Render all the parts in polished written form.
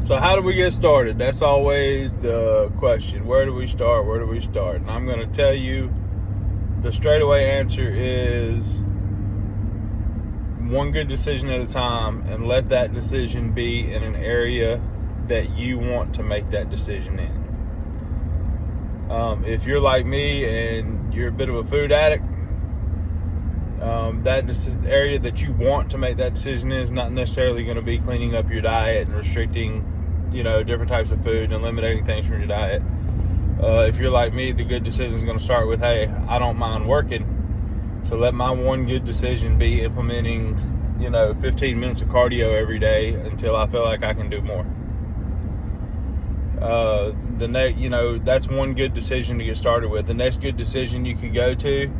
So how do we get started? That's always the question. Where do we start? Where do we start? And I'm going to tell you the straightaway answer is one good decision at a time, and let that decision be in an area that you want to make that decision in. If you're like me and you're a bit of a food addict, that area that you want to make that decision is not necessarily going to be cleaning up your diet and restricting, different types of food and eliminating things from your diet. If you're like me, the good decision is going to start with, hey, I don't mind working, so let my one good decision be implementing, 15 minutes of cardio every day until I feel like I can do more. That's one good decision to get started with. The next good decision you could go to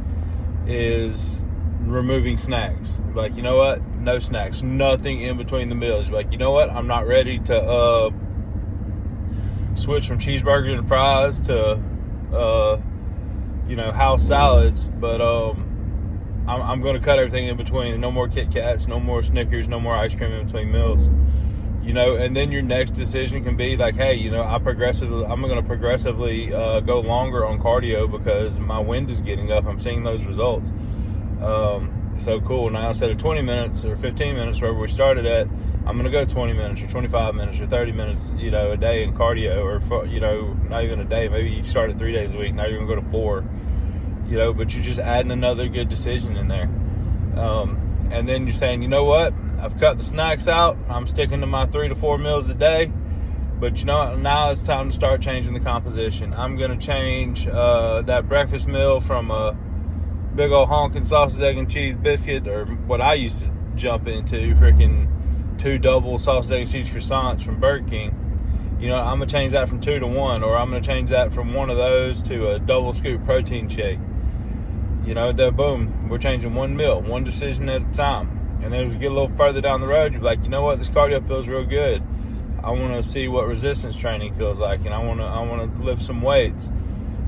is removing snacks. Like, you know what? No snacks. Nothing in between the meals. Like, you know what? I'm not ready to switch from cheeseburgers and fries to house salads, but I'm going to cut everything in between. No more Kit Kats, no more Snickers, no more ice cream in between meals. And then your next decision can be like, hey, I'm going to progressively go longer on cardio because my wind is getting up. I'm seeing those results. So cool. Now instead of 20 minutes or 15 minutes, wherever we started at, I'm going to go 20 minutes or 25 minutes or 30 minutes, a day in cardio, or, not even a day. Maybe you start at 3 days a week. Now you're going to go to 4, but you're just adding another good decision in there. And then you're saying, you know what? I've cut the snacks out. I'm sticking to my 3 to 4 meals a day. But now it's time to start changing the composition. I'm going to change that breakfast meal from a big old honking sausage, egg, and cheese biscuit, or what I used to jump into, freaking 2 double sausage, egg, and cheese croissants from Burger King. I'm going to change that from 2 to 1, or I'm going to change that from one of those to a double scoop protein shake. Boom, we're changing one meal, one decision at a time. And then as we get a little further down the road, you're like, you know what, this cardio feels real good. I want to see what resistance training feels like, and I want to lift some weights.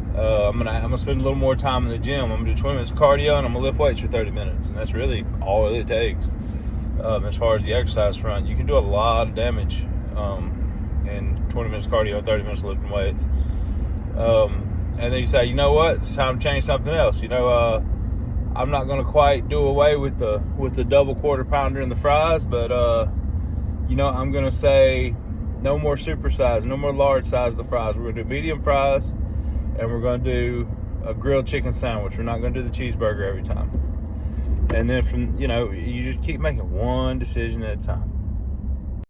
I'm gonna spend a little more time in the gym. I'm gonna do 20 minutes of cardio, and I'm gonna lift weights for 30 minutes, and that's really all it takes. As far as the exercise front, you can do a lot of damage in 20 minutes of cardio, 30 minutes of lifting weights. And then you say, you know what, it's time to change something else. I'm not gonna quite do away with the double quarter pounder and the fries, but I'm gonna say no more super size, no more large size of the fries. We're gonna do medium fries, and we're going to do a grilled chicken sandwich. We're not going to do the cheeseburger every time. And then you just keep making one decision at a time.